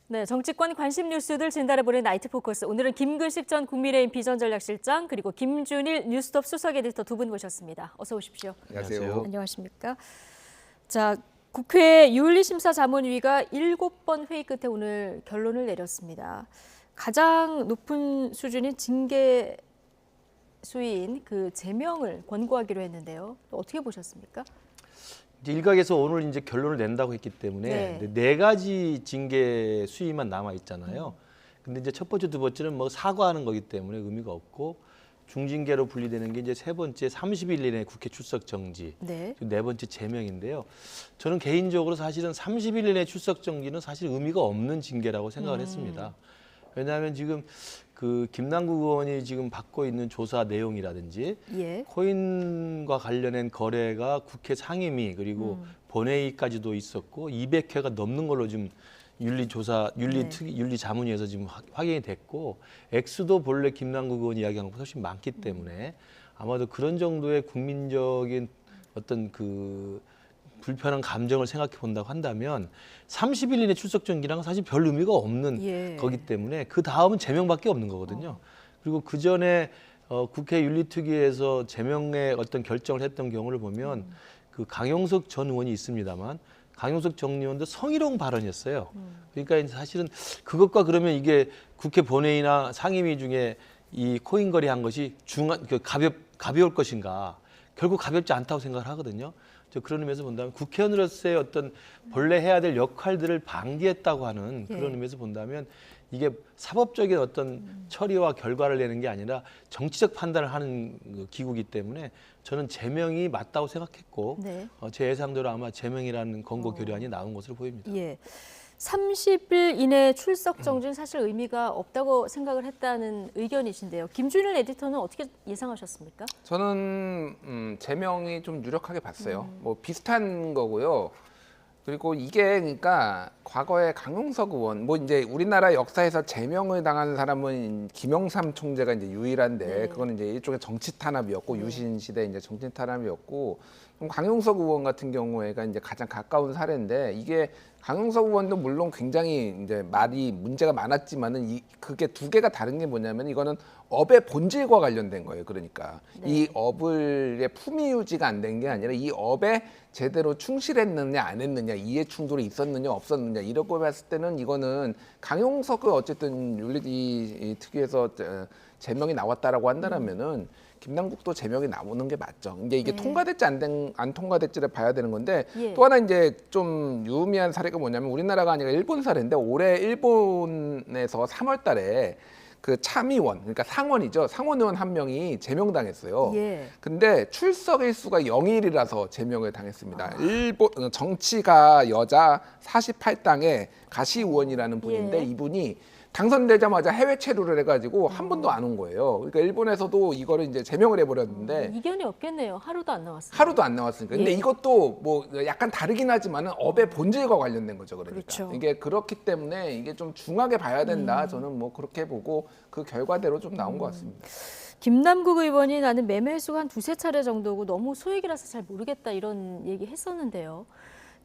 네, 정치권 관심 뉴스들 진단해보는 나이트 포커스. 오늘은 김근식 전 국민의힘 비전전략실장 그리고 김준일 뉴스톱 수석 에디터 두 분 모셨습니다. 어서 오십시오. 안녕하세요. 안녕하십니까. 자, 국회 윤리심사자문위가 7번 회의 끝에 오늘 결론을 내렸습니다. 가장 높은 수준인 징계 수위인 그 제명을 권고하기로 했는데요. 어떻게 보셨습니까? 이제 일각에서 오늘 이제 결론을 낸다고 했기 때문에 네 가지 징계 수위만 남아 있잖아요. 근데 이제 첫 번째, 두 번째는 뭐 사과하는 거기 때문에 의미가 없고 중징계로 분리되는 게 이제 세 번째 30일 이내 국회 출석 정지, 네 번째 제명인데요. 저는 개인적으로 사실은 30일 이내 출석 정지는 사실 의미가 없는 징계라고 생각을 했습니다. 왜냐하면 지금 그 김남국 의원이 지금 받고 있는 조사 내용이라든지 코인과 관련된 거래가 국회 상임위 그리고 본회의까지도 있었고 200회가 넘는 걸로 지금 윤리자문위에서 지금 확인이 됐고 액수도 본래 김남국 의원이 이야기한 것보다 훨씬 많기 때문에 아마도 그런 정도의 국민적인 어떤 그 불편한 감정을 생각해 본다고 한다면 30일 이내 출석 정지랑은 사실 별 의미가 없는 거기 때문에 그 다음은 제명밖에 없는 거거든요. 그리고 그 전에 국회 윤리특위에서 제명의 어떤 결정을 했던 경우를 보면 그 강용석 전 의원이 있습니다만 강용석 전 의원도 성희롱 발언이었어요. 그러니까 이제 사실은 그것과 그러면 이게 국회 본회의나 상임위 중에 이 코인 거래한 것이 가벼울 것인가? 결국 가볍지 않다고 생각을 하거든요. 그런 의미에서 본다면 국회의원으로서의 어떤 본래 해야 될 역할들을 방기했다고 하는 그런 의미에서 본다면 이게 사법적인 어떤 처리와 결과를 내는 게 아니라 정치적 판단을 하는 기구이기 때문에 저는 제명이 맞다고 생각했고 제 예상대로 아마 제명이라는 권고 결의안이 나온 것으로 보입니다. 30일 이내 출석 정지는 사실 의미가 없다고 생각을 했다는 의견이신데요. 김준일 에디터는 어떻게 예상하셨습니까? 저는 제명이 좀 유력하게 봤어요. 뭐 비슷한 거고요. 그리고 이게 그러니까 과거에 강용석 의원, 뭐 이제 우리나라 역사에서 제명을 당한 사람은 김영삼 총재가 이제 유일한데 그거는 이제 일종의 정치 탄압이었고 유신 시대 이제 정치 탄압이었고 강용석 의원 같은 경우에가 이제 가장 가까운 사례인데 이게 강용석 의원도 물론 굉장히 이제 말이 문제가 많았지만은 그게 두 개가 다른 게 뭐냐면 이거는 업의 본질과 관련된 거예요. 그러니까 이 업의 품위 유지가 안 된 게 아니라 이 업에 제대로 충실했느냐 안 했느냐 이해 충돌이 있었느냐 없었느냐 이렇게 봤을 때는 이거는 강용석을 어쨌든 윤리특위에서 제명이 나왔다라고 한다면은 김남국도 제명이 나오는 게 맞죠. 이제 이게 통과됐지 안 통과됐지를 봐야 되는 건데 또 하나 이제 좀 유의미한 사례가 뭐냐면 우리나라가 아니라 일본 사례인데 올해 일본에서 3월달에 그 참의원, 그러니까 상원이죠. 상원 의원 한 명이 제명당했어요. 근데 출석 일수가 0일이라서 제명을 당했습니다. 일본 정치가 여자 48당의 가시 의원이라는 분인데 이분이 당선되자마자 해외 체류를 해가지고 한 번도 안 온 거예요. 그러니까 일본에서도 이거를 이제 제명을 해버렸는데 이견이 없겠네요. 하루도 안 나왔어요. 하루도 안 나왔으니까. 근데 이것도 뭐 약간 다르긴 하지만은 업의 본질과 관련된 거죠. 그러니까 이게 그렇기 때문에 이게 좀 중하게 봐야 된다. 저는 뭐 그렇게 보고 그 결과대로 좀 나온 것 같습니다. 김남국 의원이 나는 매매 횟수가 한 두세 차례 정도고 너무 소액이라서 잘 모르겠다 이런 얘기 했었는데요.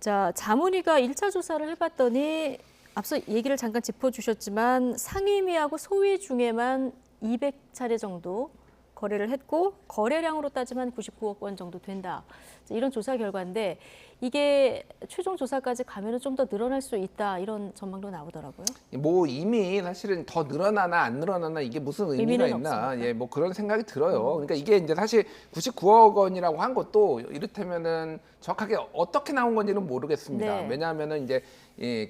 자, 자문위가 1차 조사를 해봤더니 앞서 얘기를 잠깐 짚어주셨지만 상임위하고 소위 중에만 200차례 정도 거래를 했고 거래량으로 따지면 99억 원 정도 된다. 이런 조사 결과인데 이게 최종 조사까지 가면 좀 더 늘어날 수 있다 이런 전망도 나오더라고요. 뭐 이미 사실은 더 늘어나나 안 늘어나나 이게 무슨 의미가 있나 뭐 그런 생각이 들어요. 그러니까 이게 이제 사실 99억 원이라고 한 것도 이를테면은 정확하게 어떻게 나온 건지는 모르겠습니다. 왜냐하면은 이제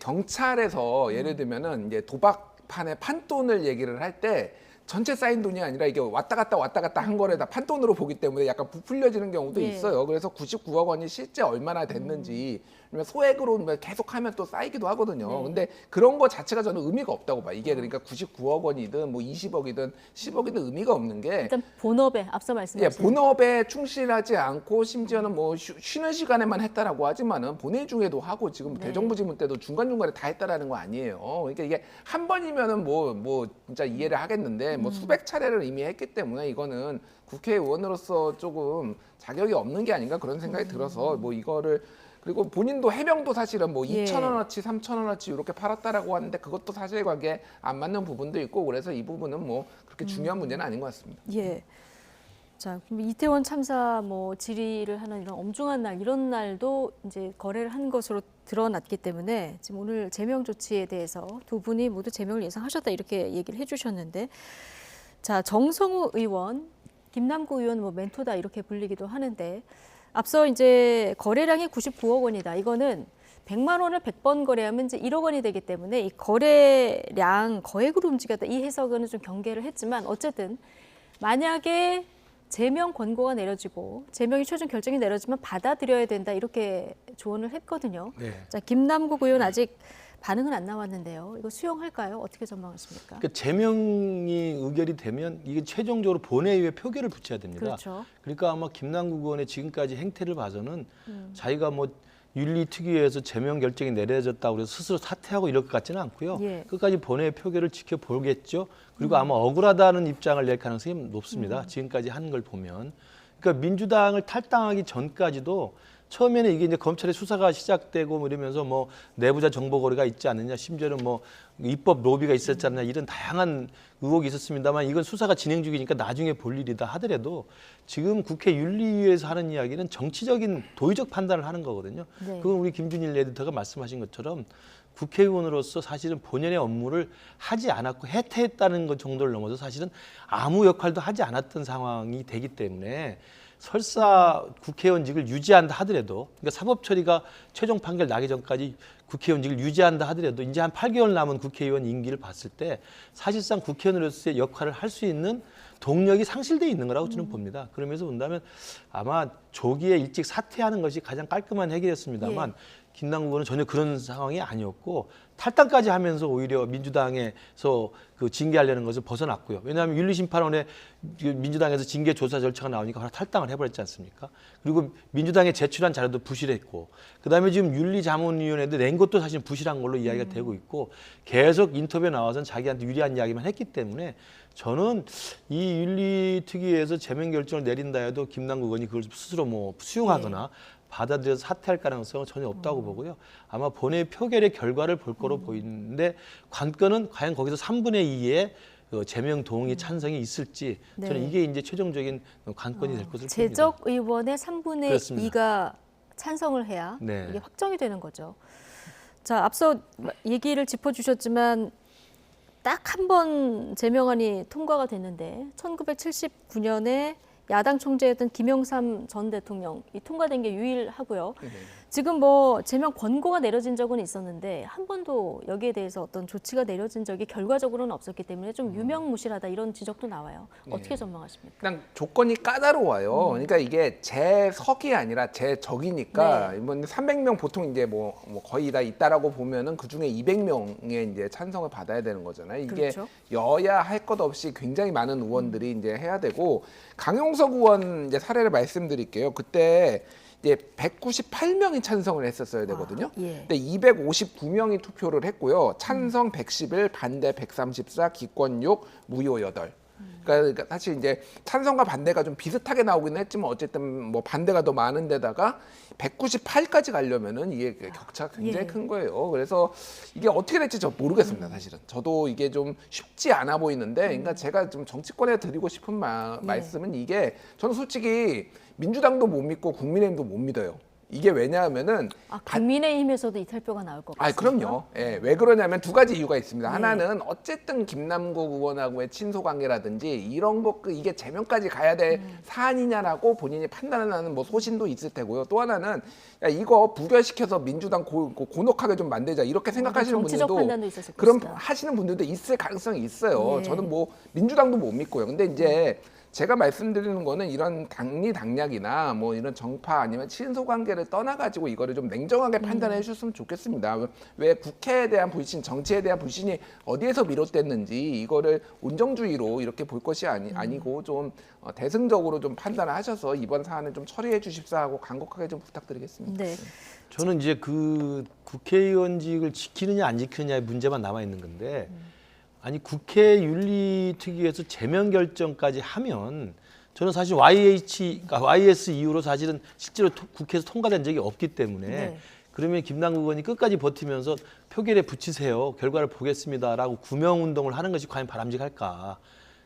경찰에서 예를 들면은 이제 도박판의 판돈을 얘기를 할 때 전체 쌓인 돈이 아니라 이게 왔다 갔다 한 거를 다 판돈으로 보기 때문에 약간 부풀려지는 경우도 있어요. 그래서 99억 원이 실제 얼마나 됐는지 소액으로 계속하면 또 쌓이기도 하거든요. 근데 그런 거 자체가 저는 의미가 없다고 봐요. 이게 그러니까 99억 원이든 뭐 20억이든 10억이든 의미가 없는 게 일단 본업에 앞서 말씀하신 본업에 충실하지 않고 심지어는 뭐 쉬는 시간에만 했다라고 하지만은 본회의 중에도 하고 지금 대정부 질문 때도 중간중간에 다 했다라는 거 아니에요. 그러니까 이게 한 번이면은 뭐 진짜 이해를 하겠는데 뭐 수백 차례를 이미 했기 때문에 이거는 국회의원으로서 조금 자격이 없는 게 아닌가 그런 생각이 들어서 뭐 이거를 그리고 본인도 해명도 사실은 뭐 예. 2,000원어치, 3,000원어치 이렇게 팔았다라고 하는데 그것도 사실관계에 안 맞는 부분도 있고 그래서 이 부분은 뭐 그렇게 중요한 문제는 아닌 것 같습니다. 예. 자, 그럼 이태원 참사 뭐 질의를 하는 이런 엄중한 날, 이런 날도 이제 거래를 한 것으로 드러났기 때문에 지금 오늘 제명 조치에 대해서 두 분이 모두 제명을 예상하셨다 이렇게 얘기를 해주셨는데, 자, 정성우 의원, 김남국 의원 뭐 멘토다 이렇게 불리기도 하는데, 앞서 이제 거래량이 99억 원이다. 이거는 100만 원을 100번 거래하면 이제 1억 원이 되기 때문에 이 거래량 거액으로 움직였다. 이 해석은 좀 경계를 했지만 어쨌든 만약에 제명 권고가 내려지고 제명이 최종 결정이 내려지면 받아들여야 된다 이렇게 조언을 했거든요. 네. 자, 김남국 의원 아직 반응은 안 나왔는데요. 이거 수용할까요? 어떻게 전망하십니까? 그러니까 제명이 의결이 되면 이게 최종적으로 본회의에 표결을 붙여야 됩니다. 그렇죠. 그러니까 아마 김남국 의원의 지금까지 행태를 봐서는 자기가 뭐 윤리특위에서 제명 결정이 내려졌다고 해서 스스로 사퇴하고 이럴 것 같지는 않고요. 예. 끝까지 본회의 표결을 지켜보겠죠. 그리고 아마 억울하다는 입장을 낼 가능성이 높습니다. 지금까지 한 걸 보면. 그러니까 민주당을 탈당하기 전까지도 처음에는 이게 이제 검찰의 수사가 시작되고 뭐 이러면서 뭐 내부자 정보 거래가 있지 않느냐, 심지어는 뭐 입법 로비가 있었지 않느냐 이런 다양한 의혹이 있었습니다만 이건 수사가 진행 중이니까 나중에 볼 일이다 하더라도 지금 국회 윤리위에서 하는 이야기는 정치적인 도의적 판단을 하는 거거든요. 네. 그건 우리 김준일 에디터가 말씀하신 것처럼 국회의원으로서 사실은 본연의 업무를 하지 않았고 해태했다는 것 정도를 넘어서 사실은 아무 역할도 하지 않았던 상황이 되기 때문에 설사 국회의원직을 유지한다 하더라도, 그러니까 사법 처리가 최종 판결 나기 전까지 국회의원직을 유지한다 하더라도 이제 한 8개월 남은 국회의원 임기를 봤을 때 사실상 국회의원으로서의 역할을 할 수 있는 동력이 상실돼 있는 거라고 저는 봅니다. 그러면서 본다면 아마 조기에 일찍 사퇴하는 것이 가장 깔끔한 해결이었습니다만 김남국 의원은 전혀 그런 상황이 아니었고 탈당까지 하면서 오히려 민주당에서 그 징계하려는 것을 벗어났고요. 왜냐하면 윤리심판원에 민주당에서 징계 조사 절차가 나오니까 바로 탈당을 해버렸지 않습니까? 그리고 민주당에 제출한 자료도 부실했고, 그다음에 지금 윤리자문위원회도 낸 것도 사실 부실한 걸로 이야기가 되고 있고, 계속 인터뷰에 나와서는 자기한테 유리한 이야기만 했기 때문에 저는 이 윤리특위에서 제명 결정을 내린다 해도 김남국 의원이 그걸 스스로 뭐 수용하거나 받아들여서 사퇴할 가능성은 전혀 없다고 보고요. 아마 본회의 표결의 결과를 볼 거로 보이는데 관건은 과연 거기서 3분의 2의 그 제명 동의 찬성이 있을지 저는 네. 이게 이제 최종적인 관건이 될 것으로 봅니다. 제적 의원의 3분의 그렇습니다. 2가 찬성을 해야 네. 이게 확정이 되는 거죠. 자, 앞서 얘기를 짚어주셨지만 딱 한 번 제명안이 통과가 됐는데 1979년에 야당 총재였던 김영삼 전 대통령 이 통과된 게 유일하고요. 지금 뭐 제명 권고가 내려진 적은 있었는데 한 번도 여기에 대해서 어떤 조치가 내려진 적이 결과적으로는 없었기 때문에 좀 유명무실하다 이런 지적도 나와요. 어떻게 전망하십니까? 그냥 조건이 까다로워요. 그러니까 이게 제 석이 아니라 제 적이니까 이번 300명 보통 이제 뭐 거의 다 있다라고 보면은 그 중에 200명의 이제 찬성을 받아야 되는 거잖아요. 이게 그렇죠. 여야 할 것 없이 굉장히 많은 의원들이 이제 해야 되고 강용석 의원 이제 사례를 말씀드릴게요. 그때 이제 198명이 찬성을 했었어야 되거든요. 예. 근데 259명이 투표를 했고요. 찬성 111, 반대 134, 기권 6, 무효 8. 그러니까 사실 이제 찬성과 반대가 좀 비슷하게 나오긴 했지만 어쨌든 뭐 반대가 더 많은 데다가 198까지 가려면은 이게 격차가 굉장히 큰 거예요. 그래서 이게 어떻게 될지 저 모르겠습니다, 사실은. 저도 이게 좀 쉽지 않아 보이는데, 그러니까 제가 좀 정치권에 드리고 싶은 말씀은 이게 저는 솔직히 민주당도 못 믿고 국민의힘도 못 믿어요. 이게 왜냐하면은 국민의힘에서도 이탈표가 나올 것 같습니다. 그럼요. 예, 왜 그러냐면 두 가지 이유가 있습니다. 하나는 어쨌든 김남국 의원하고의 친소 관계라든지 이런 것 이게 제명까지 가야 될 사안이냐라고 본인이 판단을 하는 뭐 소신도 있을 테고요. 또 하나는 야, 이거 부결시켜서 민주당 곤혹하게 좀 만들자 이렇게 생각하시는 정치적 분들도 판단도 있었을 그런 것이다. 하시는 분들도 있을 가능성이 있어요. 예. 저는 뭐 민주당도 못 믿고요. 근데 이제 제가 말씀드리는 거는 이런 당리당략이나 뭐 이런 정파 아니면 친소 관계를 떠나가지고 이거를 좀 냉정하게 판단해 주셨으면 좋겠습니다. 왜 국회에 대한 불신, 정치에 대한 불신이 어디에서 비롯됐는지 이거를 온정주의로 이렇게 볼 것이 아니고 좀 대승적으로 좀 판단을 하셔서 이번 사안을 좀 처리해 주십사 하고 간곡하게 좀 부탁드리겠습니다. 네. 저는 이제 그 국회의원직을 지키느냐 안 지키느냐의 문제만 남아 있는 건데 아니 국회 윤리특위에서 제명 결정까지 하면 저는 사실 YS 이후로 사실은 실제로 국회에서 통과된 적이 없기 때문에 네. 그러면 김남국 의원이 끝까지 버티면서 표결에 붙이세요. 결과를 보겠습니다라고 구명운동을 하는 것이 과연 바람직할까.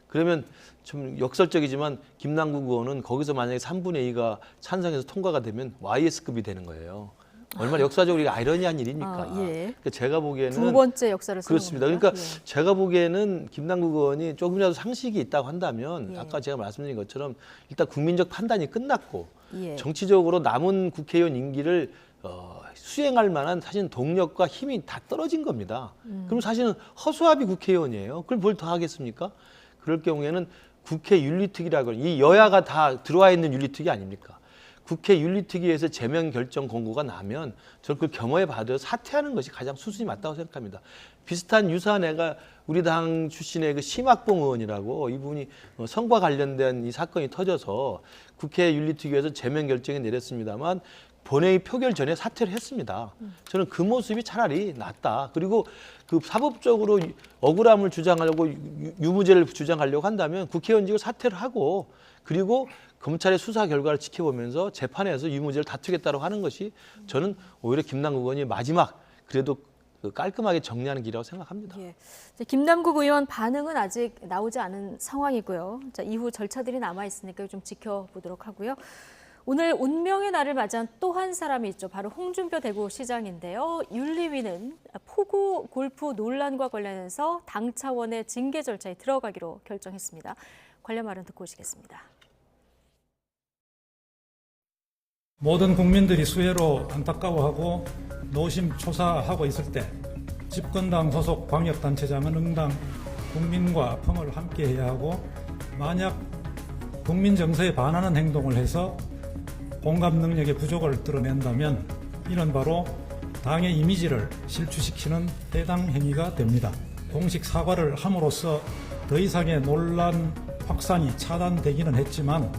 그러면 좀 역설적이지만 김남국 의원은 거기서 만약에 3분의 2가 찬성해서 통과가 되면 YS급이 되는 거예요. 얼마나 역사적으로 아이러니한 일입니까? 예. 그러니까 제가 보기에는 두 번째 역사를 쓰는 그렇습니다. 겁니까? 그러니까 예. 제가 보기에는 김남국 의원이 조금이라도 상식이 있다고 한다면 예. 아까 제가 말씀드린 것처럼 일단 국민적 판단이 끝났고 예. 정치적으로 남은 국회의원 임기를 수행할 만한 사실 동력과 힘이 다 떨어진 겁니다. 그럼 사실은 허수아비 국회의원이에요. 그걸 뭘 더 하겠습니까? 그럴 경우에는 국회 윤리특위라고 이 여야가 다 들어와 있는 윤리특위 아닙니까? 국회 윤리특위에서 제명 결정 공고가 나면 저는 그걸 겸허히 받아 사퇴하는 것이 가장 수순이 맞다고 생각합니다. 비슷한 유사한 애가 우리 당 출신의 그 심학봉 의원이라고 이분이 선거와 관련된 이 사건이 터져서 국회 윤리특위에서 제명 결정이 내렸습니다만 본회의 표결 전에 사퇴를 했습니다. 저는 그 모습이 차라리 낫다. 그리고 그 사법적으로 억울함을 주장하려고 유무죄를 주장하려고 한다면 국회의원직을 사퇴를 하고 그리고 검찰의 수사 결과를 지켜보면서 재판에서 유무죄를 다투겠다고 하는 것이 저는 오히려 김남국 의원이 마지막 그래도 깔끔하게 정리하는 길이라고 생각합니다. 예. 김남국 의원 반응은 아직 나오지 않은 상황이고요. 자, 이후 절차들이 남아 있으니까 좀 지켜보도록 하고요. 오늘 운명의 날을 맞이한 또 한 사람이 있죠. 바로 홍준표 대구시장인데요. 윤리위는 포구 골프 논란과 관련해서 당 차원의 징계 절차에 들어가기로 결정했습니다. 관련 말은 듣고 오시겠습니다. 모든 국민들이 수해로 안타까워하고 노심초사하고 있을 때 집권당 소속 광역단체장은 응당 국민과 아픔을 함께해야 하고 만약 국민 정서에 반하는 행동을 해서 공감 능력의 부족을 드러낸다면 이는 바로 당의 이미지를 실추시키는 해당 행위가 됩니다. 공식 사과를 함으로써 더 이상의 논란 확산이 차단되기는 했지만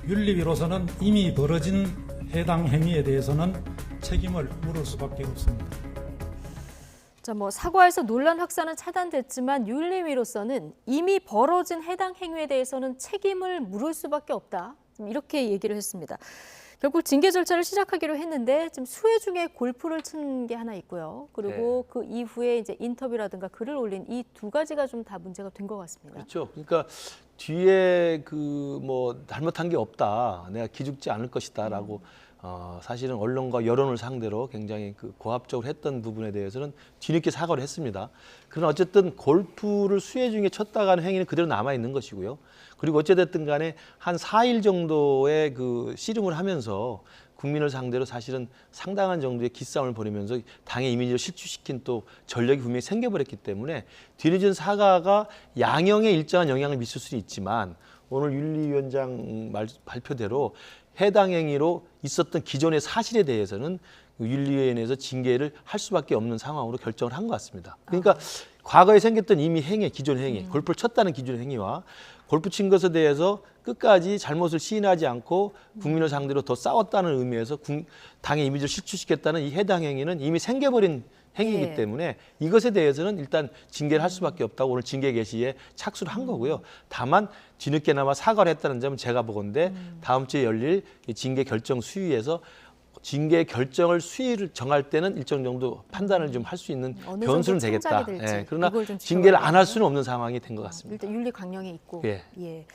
윤리위로서는 이미 벌어진 해당 행위에 대해서는 책임을 물을 수밖에 없습니다. 자, 사과에서 논란 확산은 차단됐지만 윤리위로서는 이미 벌어진 해당 행위에 대해서는 책임을 물을 수밖에 없다. 이렇게 얘기를 했습니다. 결국 징계 절차를 시작하기로 했는데 지금 수해 중에 골프를 친 게 하나 있고요. 그리고 그 이후에 이제 인터뷰라든가 글을 올린 이 두 가지가 좀 다 문제가 된 것 같습니다. 그렇죠. 그러니까 뒤에 잘못한 게 없다. 내가 기죽지 않을 것이다라고 사실은 언론과 여론을 상대로 굉장히 고압적으로 했던 부분에 대해서는 뒤늦게 사과를 했습니다. 그러나 어쨌든 골프를 수해 중에 쳤다가 하는 행위는 그대로 남아 있는 것이고요. 그리고 어찌됐든 간에 한 4일 정도의 씨름을 하면서 국민을 상대로 사실은 상당한 정도의 기싸움을 벌이면서 당의 이미지를 실추시킨 또 전력이 분명히 생겨버렸기 때문에 뒤늦은 사과가 양형에 일정한 영향을 미칠 수는 있지만 오늘 윤리위원장 발표대로 해당 행위로 있었던 기존의 사실에 대해서는 윤리위원회에서 징계를 할 수밖에 없는 상황으로 결정을 한 것 같습니다. 그러니까 과거에 생겼던 이미 기존 행위, 골프를 쳤다는 기존 행위와 골프 친 것에 대해서 끝까지 잘못을 시인하지 않고 국민을 상대로 더 싸웠다는 의미에서 당의 이미지를 실추시켰다는 이 해당 행위는 이미 생겨버린 행위이기 때문에 이것에 대해서는 일단 징계를 할 수밖에 없다고 오늘 징계 개시에 착수를 한 거고요. 다만 뒤늦게나마 사과를 했다는 점은 제가 보건데 다음 주에 열릴 징계 결정 수위에서 징계 결정을 수위를 정할 때는 일정 정도 판단을 좀 할 수 있는 변수는 되겠다. 예, 그러나 징계를 안 할 수는 없는 상황이 된 것 같습니다. 일단 윤리 강령이 있고. 예.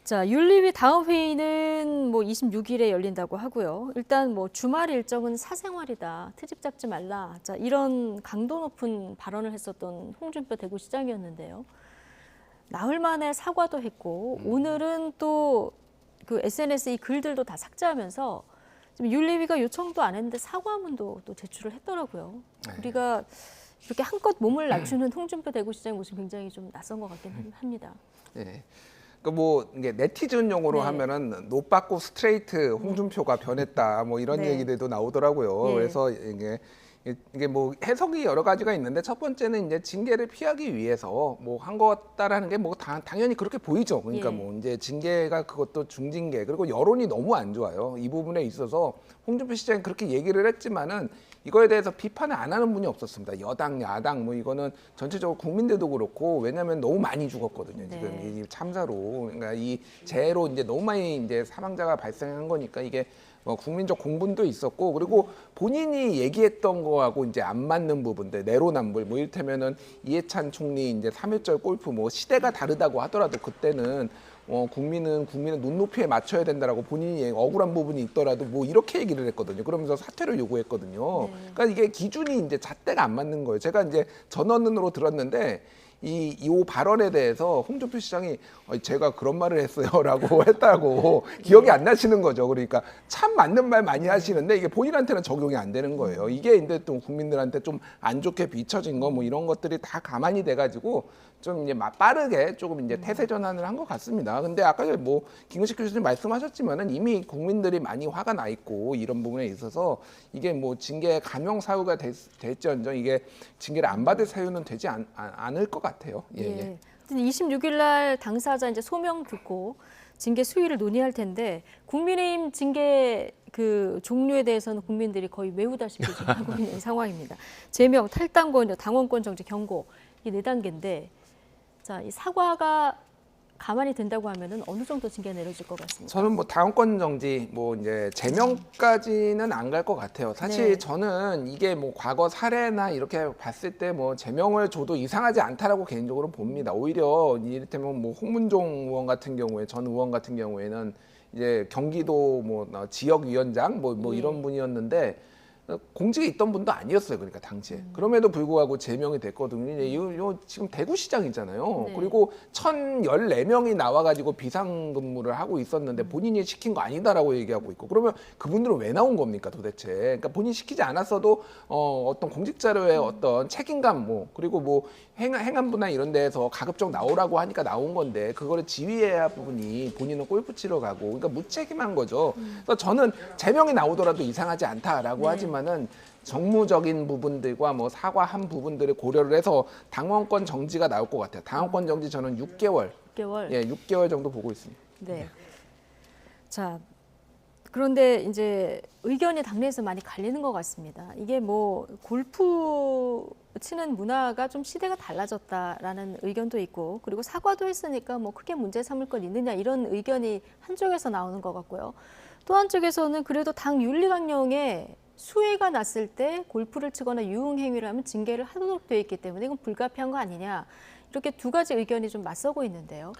자, 윤리위 다음 회의는 26일에 열린다고 하고요. 일단 주말 일정은 사생활이다. 트집 잡지 말라. 자, 이런 강도 높은 발언을 했었던 홍준표 대구시장이었는데요. 나흘 만에 사과도 했고 오늘은 또 SNS 이 글들도 다 삭제하면서 지금 윤리위가 요청도 안 했는데 사과문도 또 제출을 했더라고요. 우리가 이렇게 한껏 몸을 낮추는 홍준표 대구시장의 모습 굉장히 좀 낯선 것 같긴 합니다. 네. 이게 네티즌 용어로 하면은 노빠꾸 스트레이트 홍준표가 변했다 이런 얘기들도 나오더라고요. 그래서 이게 해석이 여러 가지가 있는데 첫 번째는 이제 징계를 피하기 위해서 한 거다라는 게 당연히 그렇게 보이죠. 그러니까 이제 징계가 그것도 중징계 그리고 여론이 너무 안 좋아요. 이 부분에 있어서 홍준표 시장이 그렇게 얘기를 했지만은 이거에 대해서 비판을 안 하는 분이 없었습니다. 여당, 야당 뭐 이거는 전체적으로 국민들도 그렇고 왜냐하면 너무 많이 죽었거든요. 지금 네. 이 참사로 그러니까 이 재해로 이제 너무 많이 이제 사망자가 발생한 거니까 이게 국민적 공분도 있었고 그리고 본인이 얘기했던 거하고 이제 안 맞는 부분들 내로남불 뭐 이를테면은 이해찬 총리 이제 3.1절 골프 뭐 시대가 다르다고 하더라도 그때는 국민은 눈높이에 맞춰야 된다라고 본인이 억울한 부분이 있더라도 뭐 이렇게 얘기를 했거든요. 그러면서 사퇴를 요구했거든요. 그러니까 이게 기준이 이제 잣대가 안 맞는 거예요. 제가 이제 전원으로 들었는데 이 발언에 대해서 홍준표 시장이 제가 그런 말을 했어요라고 했다고 기억이 안 나시는 거죠. 그러니까 참 맞는 말 많이 하시는데 이게 본인한테는 적용이 안 되는 거예요. 이게 이제 또 국민들한테 좀 안 좋게 비춰진 거 뭐 이런 것들이 다 가만히 돼가지고 좀 이제 빠르게 조금 이제 태세 전환을 한 것 같습니다. 근데 아까 뭐 김근식 교수님 말씀하셨지만은 이미 국민들이 많이 화가 나 있고 이런 부분에 있어서 이게 뭐 징계 감형 사유가 될지언정 이게 징계를 안 받을 사유는 되지 않을 것 같아요. 예. 예. 26일 날 당사자 이제 소명 듣고 징계 수위를 논의할 텐데 국민의힘 징계 그 종류에 대해서는 국민들이 거의 외우다시피 지금 하고 있는 상황입니다. 제명, 탈당권, 당원권 정지, 경고 이 4단계인데 자, 이 사과가 가만히 든다고 하면은 어느 정도 징계가 내려질 것 같습니다. 저는 뭐 당원권 정지, 뭐 이제 제명까지는 안 갈 것 같아요. 사실 네. 저는 이게 뭐 과거 사례나 이렇게 봤을 때 뭐 제명을 줘도 이상하지 않다라고 개인적으로 봅니다. 오히려 이를테면 뭐 홍문종 의원 같은 경우에 전 의원 같은 경우에는 이제 경기도 뭐 지역위원장 뭐 이런 분이었는데. 공직에 있던 분도 아니었어요. 그러니까 당시에. 그럼에도 불구하고 제명이 됐거든요. 요 지금 대구시장이잖아요. 네. 그리고 1,014명이 나와가지고 비상근무를 하고 있었는데 본인이 시킨 거 아니다라고 얘기하고 있고 그러면 그분들은 왜 나온 겁니까 도대체. 그러니까 본인이 시키지 않았어도 어떤 공직자료의 어떤 책임감 뭐 그리고 뭐 행안부나 이런 데에서 가급적 나오라고 하니까 나온 건데 그거를 지휘해야 할 부분이 본인은 골프 치러 가고 그러니까 무책임한 거죠. 그래서 저는 제명이 나오더라도 이상하지 않다라고 하지만은 정무적인 부분들과 뭐 사과한 부분들을 고려를 해서 당원권 정지가 나올 것 같아요. 당원권 정지 저는 6개월. 6개월. 예, 6개월 정도 보고 있습니다. 네. 자, 그런데 이제 의견이 당내에서 많이 갈리는 것 같습니다. 이게 뭐 골프 치는 문화가 좀 시대가 달라졌다라는 의견도 있고 그리고 사과도 했으니까 뭐 크게 문제 삼을 건 있느냐 이런 의견이 한쪽에서 나오는 것 같고요. 또 한쪽에서는 그래도 당 윤리 강령에 수해가 났을 때 골프를 치거나 유흥 행위를 하면 징계를 하도록 되어 있기 때문에 이건 불가피한 거 아니냐 이렇게 두 가지 의견이 좀 맞서고 있는데요.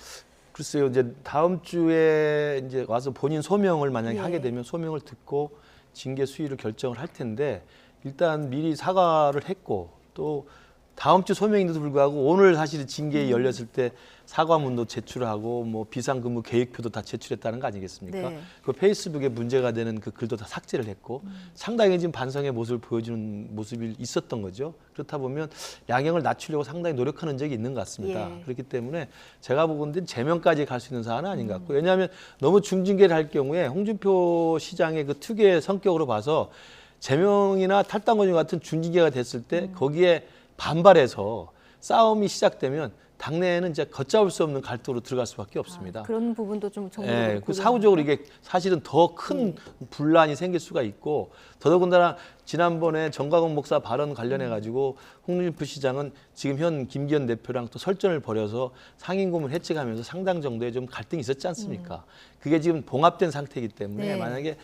글쎄요, 이제 다음 주에 이제 와서 본인 소명을 만약에 예. 하게 되면 소명을 듣고 징계 수위를 결정을 할 텐데 일단 미리 사과를 했고 또 다음 주 소명인데도 불구하고 오늘 사실 징계에 열렸을 때 사과문도 제출하고 뭐 비상근무 계획표도 다 제출했다는 거 아니겠습니까? 네. 그 페이스북에 문제가 되는 그 글도 다 삭제를 했고 상당히 지금 반성의 모습을 보여주는 모습이 있었던 거죠. 그렇다 보면 양형을 낮추려고 상당히 노력하는 적이 있는 것 같습니다. 예. 그렇기 때문에 제가 보건대 제명까지 갈 수 있는 사안은 아닌 것 같고 왜냐하면 너무 중징계를 할 경우에 홍준표 시장의 그 특유의 성격으로 봐서 제명이나 탈당권 같은 중징계가 됐을 때 거기에 반발해서 싸움이 시작되면 당내에는 이제 걷잡을 수 없는 갈등으로 들어갈 수밖에 없습니다. 그런 부분도 좀 정부가 예, 그 사후적으로 이게 사실은 더 큰 분란이 생길 수가 있고 더더군다나 지난번에 정광훈 목사 발언 관련해 가지고 홍준표 시장은 지금 현 김기현 대표랑 또 설전을 벌여서 상임고문 해체하면서 상당 정도의 좀 갈등이 있었지 않습니까? 그게 지금 봉합된 상태이기 때문에 네. 만약에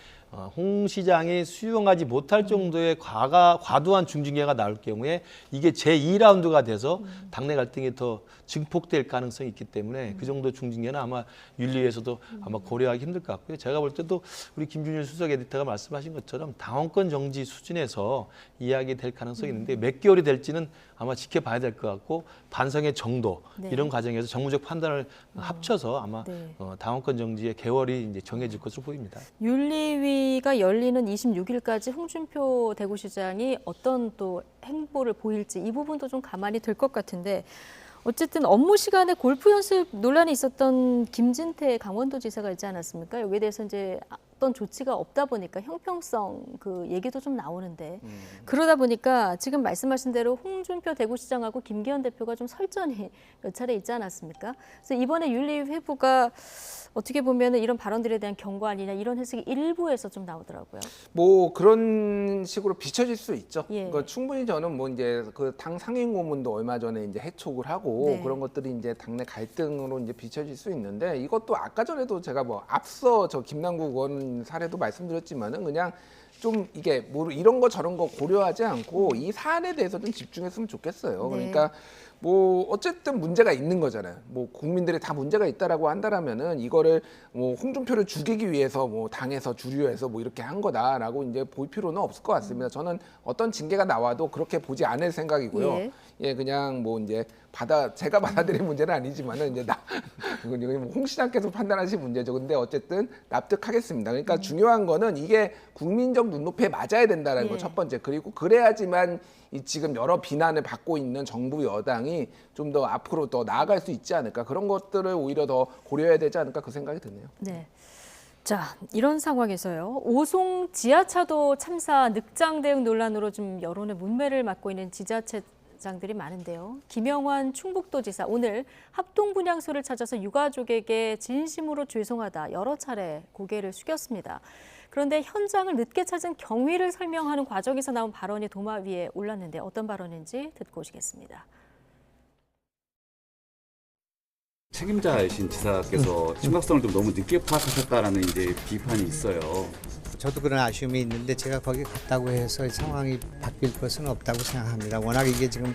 홍 시장이 수용하지 못할 정도의 과도한 중징계가 나올 경우에 이게 제2라운드가 돼서 당내 갈등이 더 증폭될 가능성이 있기 때문에 그 정도 중징계는 아마 윤리위에서도 아마 고려하기 힘들 것 같고요. 제가 볼 때도 우리 김준일 수석 에디터가 말씀하신 것처럼 당원권 정지 수준에서 이야기될 가능성이 있는데 몇 개월이 될지는 아마 지켜봐야 될 것 같고 반성의 정도 네. 이런 과정에서 정무적 판단을 합쳐서 아마 네. 당원권 정지의 개월이 이제 정해질 것으로 보입니다. 윤리위가 열리는 26일까지 홍준표 대구시장이 어떤 또 행보를 보일지 이 부분도 좀 가만히 될 것 같은데 어쨌든 업무 시간에 골프 연습 논란이 있었던 김진태 강원도지사가 있지 않았습니까? 여기에 대해서 이제 어떤 조치가 없다 보니까 형평성 그 얘기도 좀 나오는데 그러다 보니까 지금 말씀하신 대로 홍준표 대구시장하고 김기현 대표가 좀 설전이 몇 차례 있지 않았습니까? 그래서 이번에 윤리회부가 어떻게 보면 이런 발언들에 대한 경고 아니냐 이런 해석이 일부에서 좀 나오더라고요. 뭐 그런 식으로 비춰질 수 있죠. 예. 그러니까 충분히 저는 뭐 이제 그 당 상임고문도 얼마 전에 이제 해촉을 하고 네. 그런 것들이 이제 당내 갈등으로 이제 비춰질 수 있는데 이것도 아까 전에도 제가 뭐 앞서 저 김남국 의원 사례도 말씀드렸지만은 그냥 좀 이게 뭐 이런 거 저런 거 고려하지 않고 이 사안에 대해서 좀 집중했으면 좋겠어요. 네. 그러니까 뭐 어쨌든 문제가 있는 거잖아요. 뭐 국민들이 다 문제가 있다라고 한다라면은 이거를 뭐 홍준표를 죽이기 위해서 뭐 당에서 주류에서 뭐 이렇게 한 거다라고 이제 볼 필요는 없을 것 같습니다. 저는 어떤 징계가 나와도 그렇게 보지 않을 생각이고요. 예. 예, 그냥 뭐 이제 제가 받아들인 문제는 아니지만은 이제 이건 뭐 홍 시장께서 판단하실 문제죠. 근데 어쨌든 납득하겠습니다. 그러니까 중요한 거는 이게 국민적 눈높이에 맞아야 된다는 예. 거 첫 번째. 그리고 그래야지만 이 지금 여러 비난을 받고 있는 정부 여당이 좀 더 앞으로 더 나아갈 수 있지 않을까. 그런 것들을 오히려 더 고려해야 되지 않을까 그 생각이 드네요. 네. 자, 이런 상황에서요. 오송 지하차도 참사 늑장 대응 논란으로 좀 여론의 문매를 맞고 있는 지자체장들이 많은데요. 김영환 충북도지사 오늘 합동분향소를 찾아서 유가족에게 진심으로 죄송하다 여러 차례 고개를 숙였습니다. 그런데 현장을 늦게 찾은 경위를 설명하는 과정에서 나온 발언이 도마 위에 올랐는데 어떤 발언인지 듣고 오시겠습니다. 책임자이신 지사께서 심각성을 좀 너무 늦게 파악하셨다라는 이제 비판이 있어요. 저도 그런 아쉬움이 있는데 제가 거기 갔다고 해서 상황이 바뀔 것은 없다고 생각합니다. 워낙 이게 지금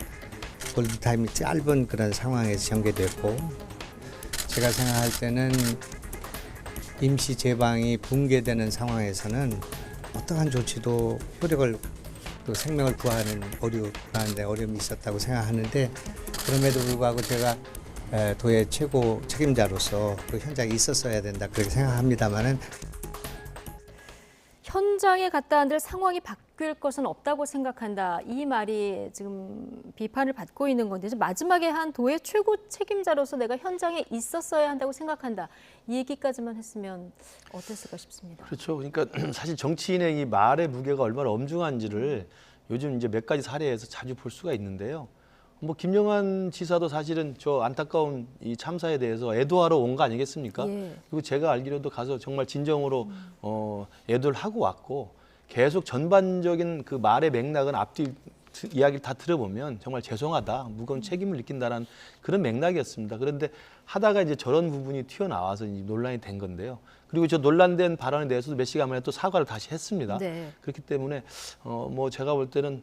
골든타임이 짧은 그런 상황에서 전개됐고 제가 생각할 때는 임시 제방이 붕괴되는 상황에서는 어떠한 조치도 효력을 또 생명을 구하는 어려움이 있었다고 생각하는데 그럼에도 불구하고 제가 도의 최고 책임자로서 그 현장에 있었어야 된다 그렇게 생각합니다만은 현장에 갔다 한들 상황이 바뀔 것은 없다고 생각한다. 이 말이 지금 비판을 받고 있는 건데 마지막에 한 도의 최고 책임자로서 내가 현장에 있었어야 한다고 생각한다. 이 얘기까지만 했으면 어땠을까 싶습니다. 그렇죠. 그러니까 사실 정치인의 이 말의 무게가 얼마나 엄중한지를 요즘 이제 몇 가지 사례에서 자주 볼 수가 있는데요. 뭐 김영환 지사도 사실은 저 안타까운 이 참사에 대해서 애도하러 온 거 아니겠습니까? 예. 그리고 제가 알기로도 가서 정말 진정으로 애도를 하고 왔고 계속 전반적인 그 말의 맥락은 앞뒤 이야기를 다 들어보면 정말 죄송하다, 무거운 책임을 느낀다는 그런 맥락이었습니다. 그런데 하다가 이제 저런 부분이 튀어나와서 이제 논란이 된 건데요. 그리고 저 논란된 발언에 대해서도 몇 시간 만에 또 사과를 다시 했습니다. 네. 그렇기 때문에 뭐 제가 볼 때는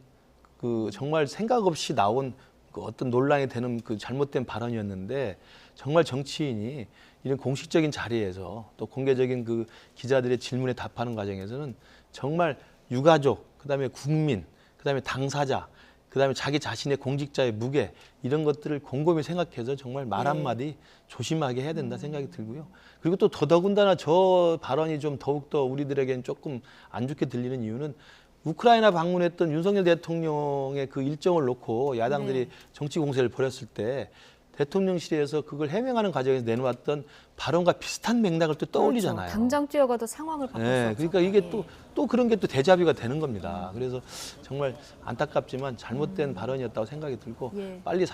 그 정말 생각 없이 나온 그 어떤 논란이 되는 그 잘못된 발언이었는데 정말 정치인이 이런 공식적인 자리에서 또 공개적인 그 기자들의 질문에 답하는 과정에서는 정말 유가족, 그다음에 국민, 그다음에 당사자, 그다음에 자기 자신의 공직자의 무게 이런 것들을 곰곰이 생각해서 정말 말 한마디 조심하게 해야 된다 생각이 들고요. 그리고 또 더더군다나 저 발언이 좀 더욱더 우리들에겐 조금 안 좋게 들리는 이유는 우크라이나 방문했던 윤석열 대통령의 그 일정을 놓고 야당들이 정치 공세를 벌였을 때 대통령실에서 그걸 해명하는 과정에서 내놓았던 발언과 비슷한 맥락을 또 떠올리잖아요. 그렇죠. 당장 뛰어가도 상황을 바꿀 수 네, 없죠. 그러니까 이게 예. 또 그런 게 또 대자비가 되는 겁니다. 그래서 정말 안타깝지만 잘못된 발언이었다고 생각이 들고 예. 빨리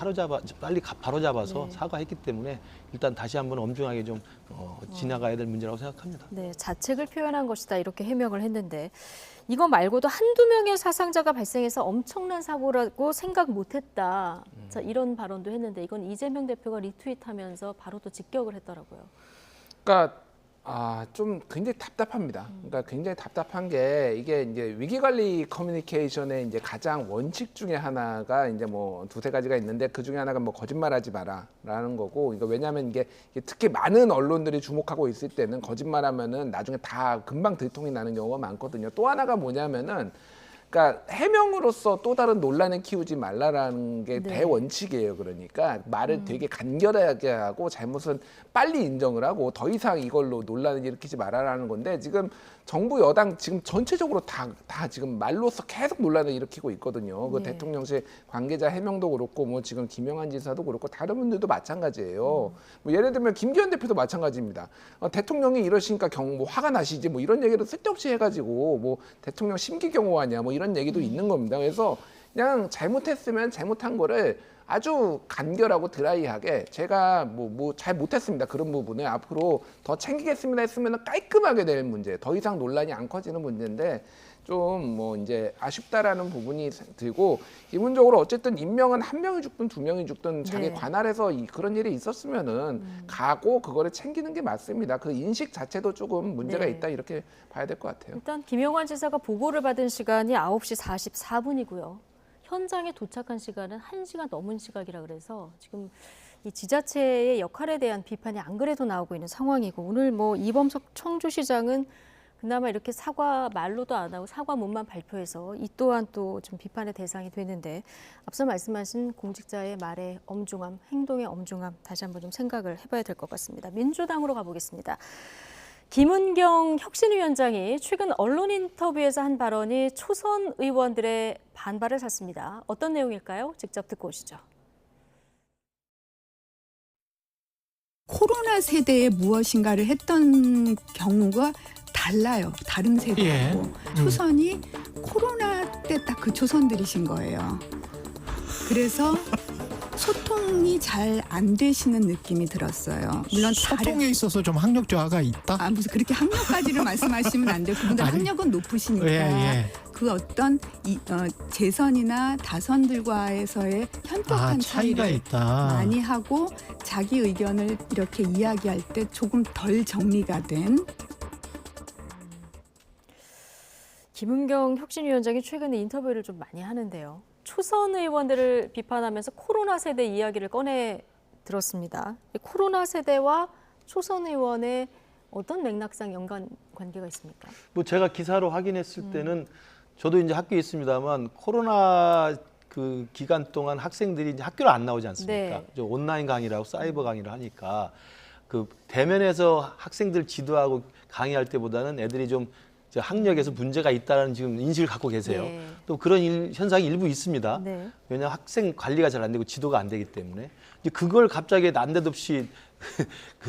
바로잡아서 사과했기 때문에 일단 다시 한번 엄중하게 좀 지나가야 될 문제라고 생각합니다. 네, 자책을 표현한 것이다 이렇게 해명을 했는데 이거 말고도 한두 명의 사상자가 발생해서 엄청난 사고라고 생각 못했다. 자, 이런 발언도 했는데 이건 이재명 대표가 리트윗하면서 바로 또 직격을 했더라고요. 그러니까 좀 굉장히 답답합니다. 그러니까 굉장히 답답한 게 이게 이제 위기관리 커뮤니케이션의 이제 가장 원칙 중에 하나가 이제 뭐 두세 가지가 있는데 그 중에 하나가 뭐 거짓말하지 마라라는 거고, 그러니까 왜냐하면 이게 특히 많은 언론들이 주목하고 있을 때는 거짓말하면은 나중에 다 금방 들통이 나는 경우가 많거든요. 또 하나가 뭐냐면은 그러니까 해명으로서 또 다른 논란을 키우지 말라라는 게 네. 대원칙이에요. 그러니까 말을 되게 간결하게 하고 잘못은 빨리 인정을 하고 더 이상 이걸로 논란을 일으키지 말아라는 건데 지금 정부 여당 지금 전체적으로 다 지금 말로써 계속 논란을 일으키고 있거든요. 그 네. 대통령실 관계자 해명도 그렇고 뭐 지금 김영한 지사도 그렇고 다른 분들도 마찬가지예요. 뭐 예를 들면 김기현 대표도 마찬가지입니다. 대통령이 이러시니까 뭐 화가 나시지 뭐 이런 얘기를 쓸데없이 해가지고 뭐 대통령 심기경호하냐 뭐 이런 얘기도 있는 겁니다. 그래서 그냥 잘못했으면 잘못한 거를 아주 간결하고 드라이하게 제가 뭐 잘 못했습니다. 그런 부분을 앞으로 더 챙기겠습니다 했으면 깔끔하게 될 문제, 더 이상 논란이 안 커지는 문제인데 좀 뭐 이제 아쉽다라는 부분이 들고 기본적으로 어쨌든 임명은 한 명이 죽든 두 명이 죽든 자기 네. 관할에서 그런 일이 있었으면은 가고 그거를 챙기는 게 맞습니다. 그 인식 자체도 조금 문제가 네. 있다 이렇게 봐야 될 것 같아요. 일단 김영환 지사가 보고를 받은 시간이 9시 44분이고요. 현장에 도착한 시간은 1시간 넘은 시각이라 그래서 지금 이 지자체의 역할에 대한 비판이 안 그래도 나오고 있는 상황이고 오늘 뭐 이범석 청주시장은 그나마 이렇게 사과 말로도 안 하고 사과문만 발표해서 이 또한 또 좀 비판의 대상이 되는데 앞서 말씀하신 공직자의 말의 엄중함, 행동의 엄중함 다시 한번 좀 생각을 해봐야 될 것 같습니다. 민주당으로 가보겠습니다. 김은경 혁신위원장이 최근 언론 인터뷰에서 한 발언이 초선 의원들의 반발을 샀습니다. 어떤 내용일까요? 직접 듣고 오시죠. 코로나 세대에 무엇인가를 했던 경우가 달라요. 다른 세대하고. 초선이 코로나 때 딱 그 초선들이신 거예요. 그래서 소통이 잘 안 되시는 느낌이 들었어요. 물론 소통에 있어서 좀 학력 저하가 있다? 무슨 그렇게 학력까지를 말씀하시면 안 돼요. 그분들 아니, 학력은 높으시니까 예. 그 어떤 재선이나 다선들과에서의 현격한 차이가 차이를 있다. 많이 하고 자기 의견을 이렇게 이야기할 때 조금 덜 정리가 된. 김은경 혁신위원장이 최근에 인터뷰를 좀 많이 하는데요. 초선 의원들을 비판하면서 코로나 세대 이야기를 꺼내 들었습니다. 코로나 세대와 초선 의원의 어떤 맥락상 연관 관계가 있습니까? 뭐 제가 기사로 확인했을 때는 저도 이제 학교에 있습니다만 코로나 그 기간 동안 학생들이 이제 학교를 안 나오지 않습니까? 네. 온라인 강의라고 사이버 강의를 하니까 그 대면에서 학생들 지도하고 강의할 때보다는 애들이 좀 학력에서 문제가 있다는 지금 인식을 갖고 계세요. 네. 또 그런 현상이 일부 있습니다. 네. 왜냐하면 학생 관리가 잘 안 되고 지도가 안 되기 때문에 이제 그걸 갑자기 난데없이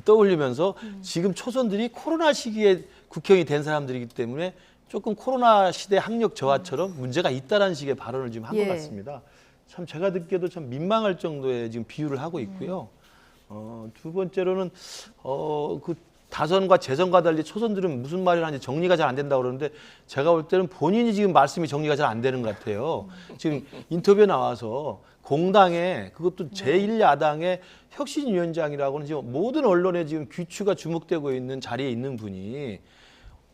떠올리면서 지금 초선들이 코로나 시기에 국회의원이 된 사람들이기 때문에 조금 코로나 시대 학력 저하처럼 문제가 있다라는 식의 발언을 지금 한 것 예. 같습니다. 참 제가 듣기에도 참 민망할 정도의 지금 비유를 하고 있고요. 두 번째로는 그 다선과 재선과 달리 초선들은 무슨 말을 하는지 정리가 잘 안 된다고 그러는데 제가 볼 때는 본인이 지금 말씀이 정리가 잘 안 되는 것 같아요. 지금 인터뷰에 나와서 공당에 그것도 제1야당의 혁신위원장이라고는 지금 모든 언론에 지금 귀추가 주목되고 있는 자리에 있는 분이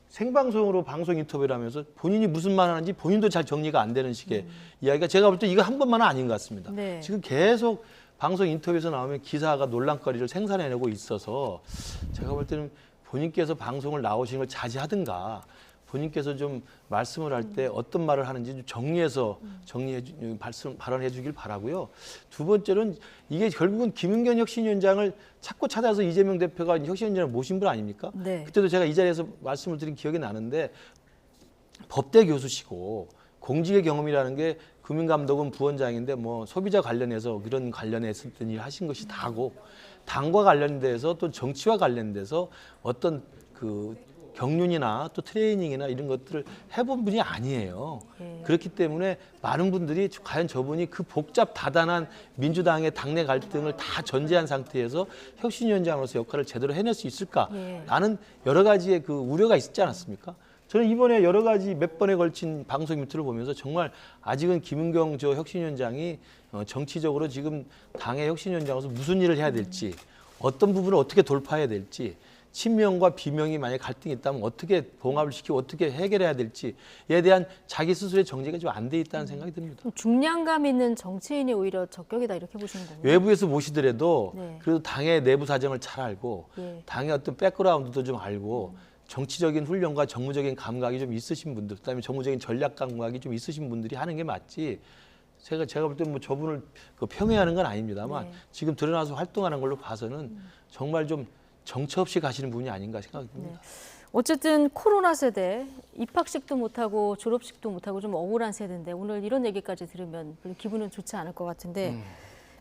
생방송으로 방송 인터뷰를 하면서 본인이 무슨 말 하는지 본인도 잘 정리가 안 되는 식의 이야기가 제가 볼 때 이거 한 번만은 아닌 것 같습니다. 네. 지금 계속 방송 인터뷰에서 나오면 기사가 논란거리를 생산해내고 있어서 제가 볼 때는 본인께서 방송을 나오시는 걸 자제하든가 본인께서 좀 말씀을 할 때 어떤 말을 하는지 좀 정리해서 발언해 주길 바라고요. 두 번째는 이게 결국은 김은경 혁신위원장을 찾고 찾아서 이재명 대표가 혁신위원장을 모신 분 아닙니까? 네. 그때도 제가 이 자리에서 말씀을 드린 기억이 나는데 법대 교수시고 공직의 경험이라는 게 금융감독원 부원장인데 뭐 소비자 관련해서 그런 관련해서 어떤 일 하신 것이 다고 당과 관련돼서 또 정치와 관련돼서 어떤 그 경륜이나 또 트레이닝이나 이런 것들을 해본 분이 아니에요. 예. 그렇기 때문에 많은 분들이 과연 저분이 그 복잡 다단한 민주당의 당내 갈등을 다 전제한 상태에서 혁신위원장으로서 역할을 제대로 해낼 수 있을까? 예. 라는 여러 가지의 그 우려가 있지 않았습니까? 저는 이번에 여러 가지 몇 번에 걸친 방송 인터뷰를 보면서 정말 아직은 김은경 혁신위원장이 정치적으로 지금 당의 혁신위원장으로서 무슨 일을 해야 될지 어떤 부분을 어떻게 돌파해야 될지 친명과 비명이 만약에 갈등이 있다면 어떻게 봉합을 시키고 어떻게 해결해야 될지에 대한 자기 스스로의 정리가 좀 안 돼 있다는 생각이 듭니다. 좀 중량감 있는 정치인이 오히려 적격이다 이렇게 보시는 거군요. 외부에서 모시더라도 네. 그래도 당의 내부 사정을 잘 알고 예. 당의 어떤 백그라운드도 좀 알고 정치적인 훈련과 정무적인 감각이 좀 있으신 분들, 그다음에 정무적인 전략 감각이 좀 있으신 분들이 하는 게 맞지. 제가 볼 때 뭐 저분을 평해하는 건 아닙니다만 네. 지금 드러나서 활동하는 걸로 봐서는 정말 좀 정처 없이 가시는 분이 아닌가 생각이 듭니다. 네. 어쨌든 코로나 세대, 입학식도 못하고 졸업식도 못하고 좀 억울한 세대인데 오늘 이런 얘기까지 들으면 별로 기분은 좋지 않을 것 같은데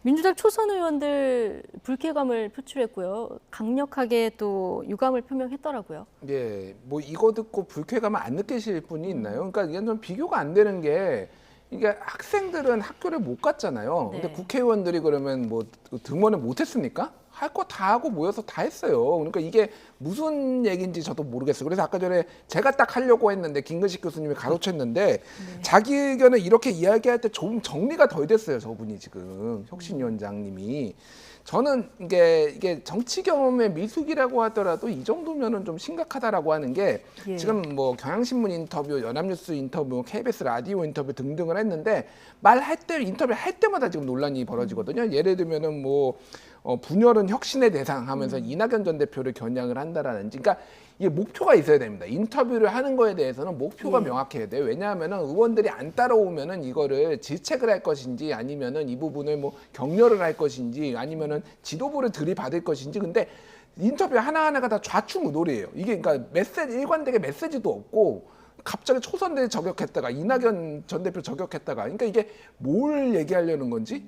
민주당 초선 의원들 불쾌감을 표출했고요. 강력하게 또 유감을 표명했더라고요. 예, 뭐 이거 듣고 불쾌감을 안 느끼실 분이 있나요? 그러니까 이게 좀 비교가 안 되는 게 이게 학생들은 학교를 못 갔잖아요. 근데 네. 국회의원들이 그러면 뭐 등원을 못 했습니까? 할 거 다 하고 모여서 다 했어요. 그러니까 이게 무슨 얘기인지 저도 모르겠어요. 그래서 아까 전에 제가 딱 하려고 했는데 김근식 교수님이 가로챘는데 자기 의견을 이렇게 이야기할 때 좀 정리가 덜 됐어요. 저분이 지금 혁신위원장님이. 저는 이게 정치 경험의 미숙이라고 하더라도 이 정도면은 좀 심각하다라고 하는 게 예. 지금 뭐 경향신문 인터뷰, 연합뉴스 인터뷰, KBS 라디오 인터뷰 등등을 했는데 말할 때 인터뷰 할 때마다 지금 논란이 벌어지거든요. 예를 들면은 뭐 분열은 혁신의 대상 하면서 이낙연 전 대표를 겨냥을 한다라든지, 그러니까 이게 목표가 있어야 됩니다. 인터뷰를 하는 거에 대해서는 목표가 명확해야 돼요. 왜냐하면은 의원들이 안 따라오면은 이거를 질책을 할 것인지 아니면은 이 부분을 뭐 격려를 할 것인지 아니면은 지도부를 들이받을 것인지. 근데 인터뷰 하나하나가 다 좌충우돌이에요. 이게 그러니까 메시지, 일관되게 메시지도 없고 갑자기 초선들 저격했다가 이낙연 전 대표 저격했다가, 그러니까 이게 뭘 얘기하려는 건지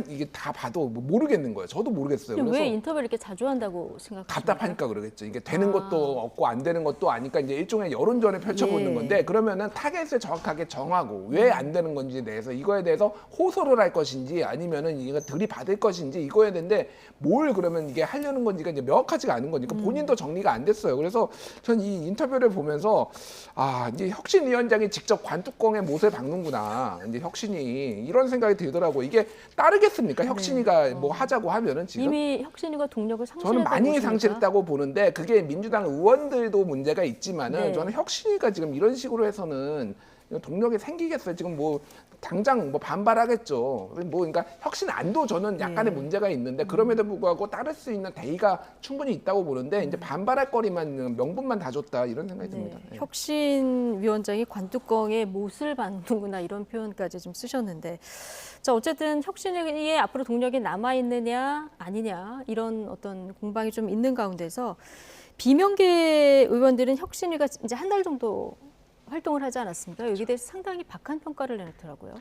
이게 다 봐도 모르겠는 거예요. 저도 모르겠어요. 그래서 왜 인터뷰를 이렇게 자주 한다고 생각하십니까? 답답하니까 그러겠죠. 이게 되는 것도 없고 안 되는 것도 아니까 이제 일종의 여론전을 펼쳐보는 예. 건데, 그러면은 타겟을 정확하게 정하고 왜 안 되는 건지에 대해서 이거에 대해서 호소를 할 것인지 아니면은 이거 들이받을 것인지 이거에 대한데 뭘 그러면 이게 하려는 건지가 이제 명확하지가 않은 거니까 본인도 정리가 안 됐어요. 그래서 전 이 인터뷰를 보면서 이제 혁신위원장이 직접 관뚜껑에 못을 박는구나. 이제 혁신이 이런 생각이 들더라고. 이게 따르겠습니까? 혁신이가 뭐 하자고 하면은 지금 이미 혁신이가 동력을 상실했다고 저는 많이 보십니까? 상실했다고 보는데 그게 민주당 의원들도 문제가 있지만은 네. 저는 혁신이가 지금 이런 식으로 해서는 동력이 생기겠어요. 지금 뭐 당장 뭐 반발하겠죠. 뭐 그러니까 혁신 안도 저는 약간의 문제가 있는데 그럼에도 불구하고 따를 수 있는 대의가 충분히 있다고 보는데 이제 반발할 거리만 명분만 다 줬다 이런 생각이 듭니다. 예. 혁신위원장이 관뚜껑에 못을 박는구나 이런 표현까지 좀 쓰셨는데, 자 어쨌든 혁신위에 앞으로 동력이 남아 있느냐 아니냐 이런 어떤 공방이 좀 있는 가운데서 비명계 의원들은 혁신위가 이제 한 달 정도 활동을 하지 않았습니까? 여기에 대해서 상당히 박한 평가를 내놓더라고요.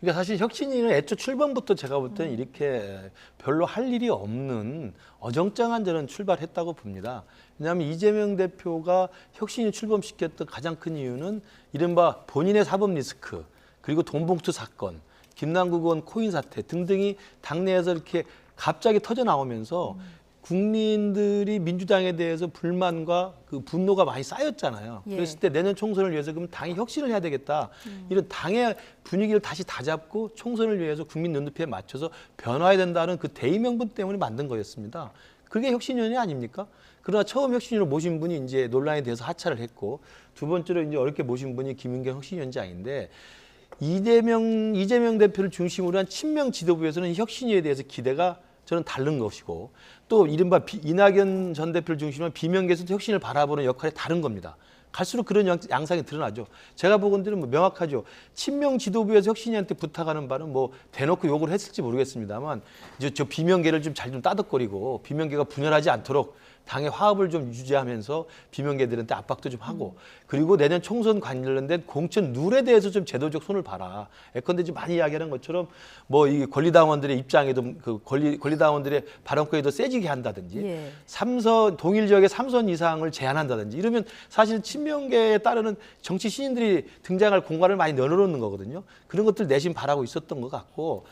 그러니까 사실 혁신위는 애초 출범부터 제가 볼 때는 이렇게 별로 할 일이 없는 어정쩡한 저는 출발했다고 봅니다. 왜냐하면 이재명 대표가 혁신위 출범시켰던 가장 큰 이유는 이른바 본인의 사법 리스크, 그리고 돈봉투 사건, 김남국 의원 코인 사태 등등이 당내에서 이렇게 갑자기 터져 나오면서 국민들이 민주당에 대해서 불만과 그 분노가 많이 쌓였잖아요. 예. 그랬을 때 내년 총선을 위해서 그럼 당이 혁신을 해야 되겠다. 이런 당의 분위기를 다시 다잡고 총선을 위해서 국민 눈높이에 맞춰서 변화해야 된다는 그 대의 명분 때문에 만든 거였습니다. 그게 혁신위원회 아닙니까? 그러나 처음 혁신위로 모신 분이 이제 논란에 대해서 하차를 했고, 두 번째로 이제 어렵게 모신 분이 김은경 혁신위원장인데, 이재명 대표를 중심으로 한 친명 지도부에서는 혁신위에 대해서 기대가 저는 다른 것이고, 또 이른바 이낙연 전 대표를 중심으로 한 비명계에서도 혁신을 바라보는 역할이 다른 겁니다. 갈수록 그런 양상이 드러나죠. 제가 보건대로 뭐 명확하죠. 친명 지도부에서 혁신이한테 부탁하는 바는 뭐 대놓고 욕을 했을지 모르겠습니다만, 이제 저 비명계를 좀 잘 좀 따뜻거리고 비명계가 분열하지 않도록 당의 화합을 좀 유지하면서 비명계들한테 압박도 좀 하고, 그리고 내년 총선 관련된 공천 룰에 대해서 좀 제도적 손을 봐라. 예컨대 좀 많이 이야기하는 것처럼 뭐 이 권리당원들의 입장에도 그 권리당원들의 발언권이 더 세지게 한다든지, 예. 동일 지역의 3선 이상을 제한한다든지 이러면 사실 친명계에 따르는 정치 신인들이 등장할 공간을 많이 내놓는 거거든요. 그런 것들 내심 바라고 있었던 것 같고,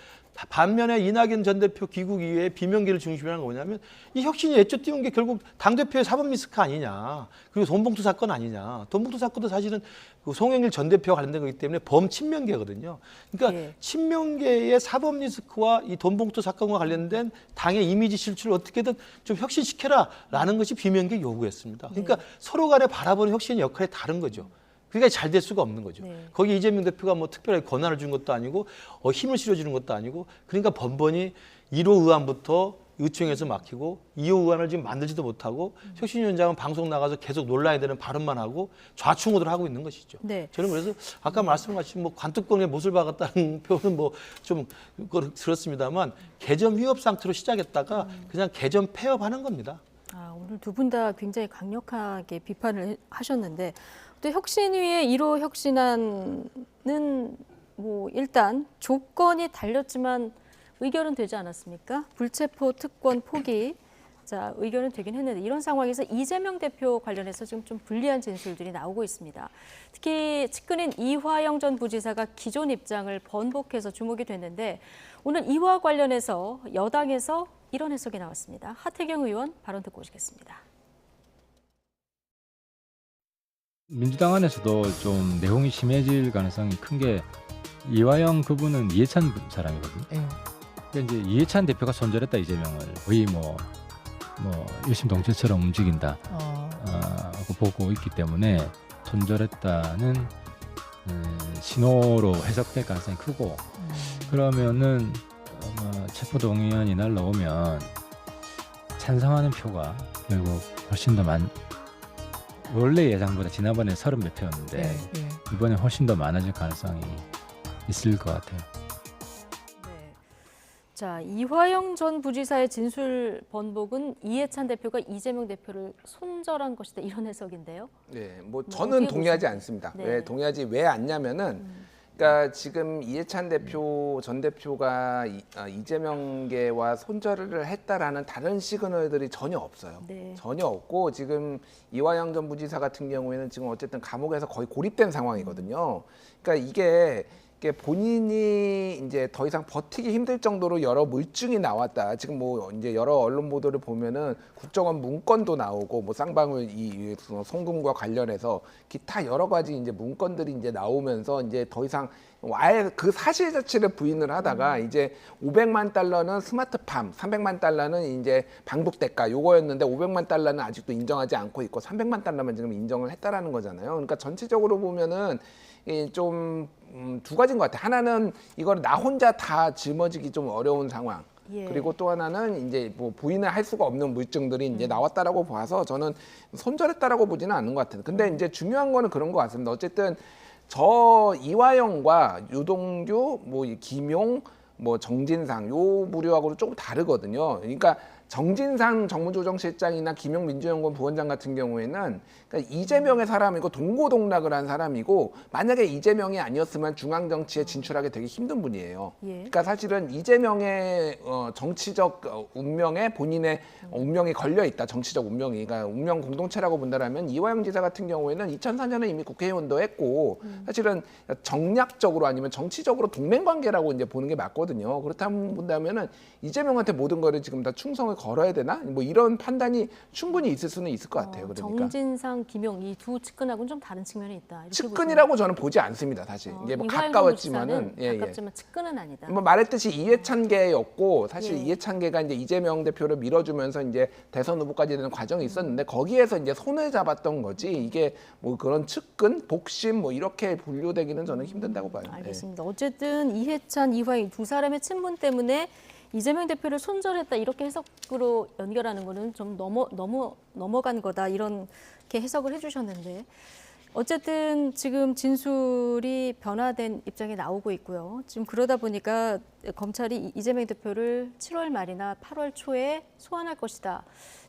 반면에 이낙연 전 대표 귀국 이후에 비명계를 중심으로 하는 건 뭐냐면, 이 혁신이 애초 띄운 게 결국 당대표의 사법 리스크 아니냐, 그리고 돈봉투 사건 아니냐. 돈봉투 사건도 사실은 그 송영길 전 대표와 관련된 거기 때문에 범친명계거든요. 그러니까 예. 친명계의 사법 리스크와 이 돈봉투 사건과 관련된 당의 이미지 실추를 어떻게든 좀 혁신시켜라라는 것이 비명계 요구였습니다. 그러니까 서로 간에 바라보는 혁신의 역할이 다른 거죠. 그러니까 잘 될 수가 없는 거죠. 네. 거기 이재명 대표가 뭐 특별하게 권한을 준 것도 아니고 힘을 실어주는 것도 아니고, 그러니까 번번이 1호 의안부터 의총에서 막히고 2호 의안을 지금 만들지도 못하고 혁신위원장은 방송 나가서 계속 논란이 되는 발언만 하고 좌충우돌 하고 있는 것이죠. 네. 저는 그래서 아까 말씀하신 뭐 관뚜껑에 못을 박았다는 표현은 뭐 좀 들었습니다만, 개점 위협 상태로 시작했다가 그냥 개점 폐업하는 겁니다. 오늘 오늘 두 분 다 굉장히 강력하게 비판을 하셨는데 또 혁신위의 1호 혁신안은 뭐 일단 조건이 달렸지만 의결은 되지 않았습니까? 불체포 특권 포기. 자, 의결은 되긴 했는데 이런 상황에서 이재명 대표 관련해서 지금 좀 불리한 진술들이 나오고 있습니다. 특히 측근인 이화영 전 부지사가 기존 입장을 번복해서 주목이 됐는데 오늘 이와 관련해서 여당에서 이런 해석이 나왔습니다. 하태경 의원 발언 듣고 오시겠습니다. 민주당 안에서도 좀 내홍이 심해질 가능성이 큰 게 이화영 그분은 이해찬 사람이거든요. 그러니까 이제 이해찬 대표가 손절했다 이재명을 거의 뭐 일심동체처럼 움직인다 하고 보고 있기 때문에 손절했다는 신호로 해석될 가능성이 크고 그러면은 체포동의안이 날라오면 찬성하는 표가 결국 훨씬 더 원래 예상보다 지난번에 30몇 표였는데 이번에 훨씬 더 많아질 가능성이 있을 것 같아요. 네. 자, 이화영 전 부지사의 진술 번복은 이해찬 대표가 이재명 대표를 손절한 것이다 이런 해석인데요. 네, 뭐 저는 동의하지 않습니다. 네. 왜 동의하지 왜 않냐면은 그러니까 지금 이해찬 대표 전 대표가 이재명계와 손절을 했다라는 다른 시그널들이 전혀 없어요. 네. 전혀 없고 지금 이화영 전 부지사 같은 경우에는 지금 어쨌든 감옥에서 거의 고립된 상황이거든요. 그러니까 이게 본인이 이제 더 이상 버티기 힘들 정도로 여러 물증이 나왔다. 지금 뭐 이제 여러 언론 보도를 보면은 국정원 문건도 나오고 뭐 쌍방울 이 송금과 관련해서 기타 여러 가지 이제 문건들이 이제 나오면서 이제 더 이상 아예 그 사실 자체를 부인을 하다가 이제 500만 달러는 스마트팜, 300만 달러는 이제 방북 대가 요거였는데 500만 달러는 아직도 인정하지 않고 있고 300만 달러만 지금 인정을 했다라는 거잖아요. 그러니까 전체적으로 보면은 좀 두 가지인 것 같아요. 하나는 이걸 나 혼자 다 짊어지기 좀 어려운 상황. 예. 그리고 또 하나는 이제 뭐 부인을 할 수가 없는 물증들이 이제 나왔다라고 봐서 저는 손절했다라고 보지는 않는 것 같아요. 근데 이제 중요한 거는 그런 것 같습니다. 어쨌든 저 이화영과 유동규, 뭐 김용, 뭐 정진상 요 부류하고는 조금 다르거든요. 그러니까 정진상 정무조정실장이나 김용 민주연구원 부원장 같은 경우에는 그러니까 이재명의 사람이고 동고동락을 한 사람이고 만약에 이재명이 아니었으면 중앙 정치에 진출하기 되게 힘든 분이에요. 예. 그러니까 사실은 이재명의 정치적 운명에 본인의 운명이 걸려 있다. 정치적 운명이. 그러니까 운명 공동체라고 본다라면 이화영 지사 같은 경우에는 2004년에 이미 국회의원도 했고 사실은 정략적으로 아니면 정치적으로 동맹 관계라고 이제 보는 게 맞거든요. 그렇다면 본다면은 이재명한테 모든 거를 지금 다 충성을 걸어야 되나? 뭐 이런 판단이 충분히 있을 수는 있을 것 같아요. 그러니까. 정진상, 김용 이 두 측근하고는 좀 다른 측면이 있다. 이렇게 측근이라고 저는 보지 않습니다. 사실 이게 뭐 가까웠지만은 가깝지만 측근은 아니다. 뭐 말했듯이 이해찬계였고 사실 예. 이해찬계가 이제 이재명 대표를 밀어주면서 이제 대선 후보까지 되는 과정이 있었는데 거기에서 이제 손을 잡았던 거지 이게 뭐 그런 측근, 복심 뭐 이렇게 분류되기는 저는 힘든다고 봐요. 알겠습니다. 어쨌든 이해찬, 이화영 두 사람의 친분 때문에 이재명 대표를 손절했다 이렇게 해석으로 연결하는 거는 좀 넘어간 거다 이렇게 해석을 해주셨는데 어쨌든 지금 진술이 변화된 입장이 나오고 있고요. 지금 그러다 보니까 검찰이 이재명 대표를 7월 말이나 8월 초에 소환할 것이다.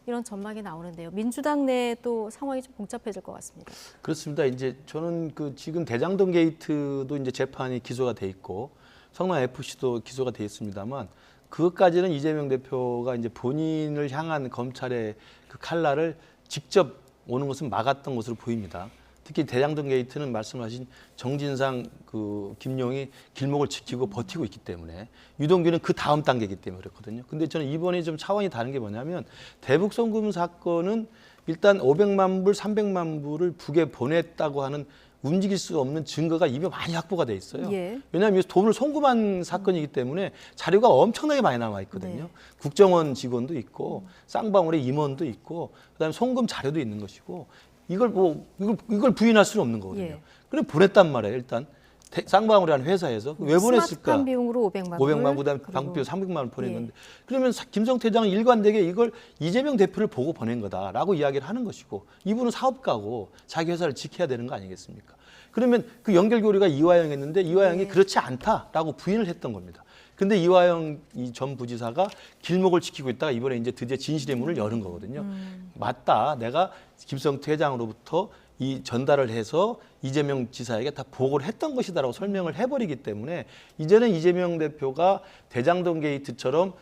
이런 전망이 나오는데요. 민주당 내 또 상황이 좀 복잡해질 것 같습니다. 그렇습니다. 이제 저는 그 지금 대장동 게이트도 이제 재판이 기소가 돼 있고 성남 FC도 기소가 돼 있습니다만 그것까지는 이재명 대표가 이제 본인을 향한 검찰의 그 칼날을 직접 오는 것은 막았던 것으로 보입니다. 특히 대장동 게이트는 말씀하신 정진상, 그 김용이 길목을 지키고 버티고 있기 때문에 유동규는 그 다음 단계이기 때문에 그렇거든요. 근데 저는 이번에 좀 차원이 다른 게 뭐냐면 대북 송금 사건은 일단 500만 불, 300만 불을 북에 보냈다고 하는 움직일 수 없는 증거가 이미 많이 확보가 돼 있어요. 예. 왜냐하면 돈을 송금한 사건이기 때문에 자료가 엄청나게 많이 남아 있거든요. 네. 국정원 직원도 있고 쌍방울의 임원도 있고 그다음에 송금 자료도 있는 것이고 이걸 부인할 수는 없는 거거든요. 예. 그래 보냈단 말이에요. 일단 쌍방울이라는 회사에서 왜 보냈을까? 스마트팜 비용으로 500만 불. 500만 그다음에 그리고 방북비로 300만 원 보냈는데 예. 그러면 김성태 장은 일관되게 이걸 이재명 대표를 보고 보낸 거다라고 이야기를 하는 것이고 이분은 사업가고 자기 회사를 지켜야 되는 거 아니겠습니까? 그러면 그 연결고리가 이화영이었는데 이화영이 네. 그렇지 않다라고 부인을 했던 겁니다. 근데 이화영 이 전 부지사가 길목을 지키고 있다가 이번에 이제 드디어 진실의 문을 여는 거거든요. 맞다. 내가 김성태 회장으로부터 이 전달을 해서 이재명 지사에게 다 보고를 했던 것이다라고 설명을 해버리기 때문에 이제는 이재명 대표가 대장동 게이트처럼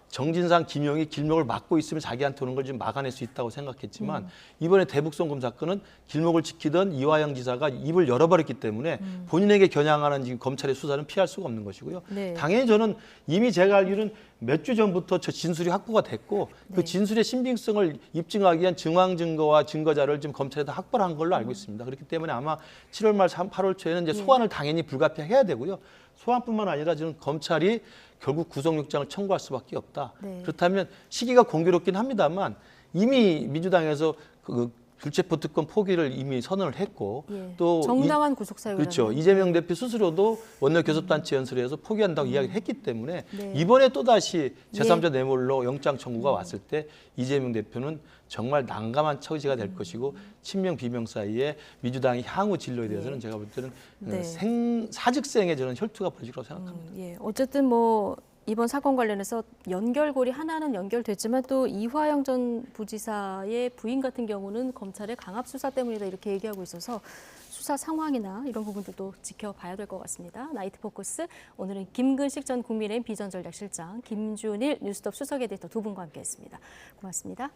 정진상, 김용이 길목을 막고 있으면 자기한테 오는 걸 좀 막아낼 수 있다고 생각했지만 이번에 대북송금 사건은 길목을 지키던 이화영 지사가 입을 열어버렸기 때문에 본인에게 겨냥하는 지금 검찰의 수사는 피할 수가 없는 것이고요. 네. 당연히 저는 이미 제가 알기로는 몇 주 전부터 저 진술이 확보가 됐고 그 진술의 신빙성을 입증하기 위한 증황 증거와 증거 자료를 지금 검찰에다 확보를 한 걸로 알고 있습니다. 그렇기 때문에 아마 7월 말 8월 초에는 이제 소환을 당연히 불가피해야 되고요. 소환뿐만 아니라 지금 검찰이 결국 구속영장을 청구할 수밖에 없다. 네. 그렇다면 시기가 공교롭긴 합니다만 이미 민주당에서 그 불체포 특권 포기를 이미 선언을 했고 또 정당한 구속 사유라는 그렇죠. 이재명 대표 스스로도 원내 교섭단체 연설에서 포기한다고 이야기를 했기 때문에 이번에 또 다시 제3자 뇌물로 영장 청구가 왔을 때 이재명 대표는 정말 난감한 처지가 될 것이고 친명 비명 사이에 민주당의 향후 진로에 대해서는 제가 볼 때는 사직생의 저는 혈투가 벌어질 거라고 생각합니다. 어쨌든 뭐 이번 사건 관련해서 연결고리 하나는 연결됐지만 또 이화영 전 부지사의 부인 같은 경우는 검찰의 강압 수사 때문이다 이렇게 얘기하고 있어서 수사 상황이나 이런 부분들도 지켜봐야 될 것 같습니다. 나이트 포커스 오늘은 김근식 전 국민의힘 비전전략실장, 김준일 뉴스톱 수석 에디터 두 분과 함께했습니다. 고맙습니다.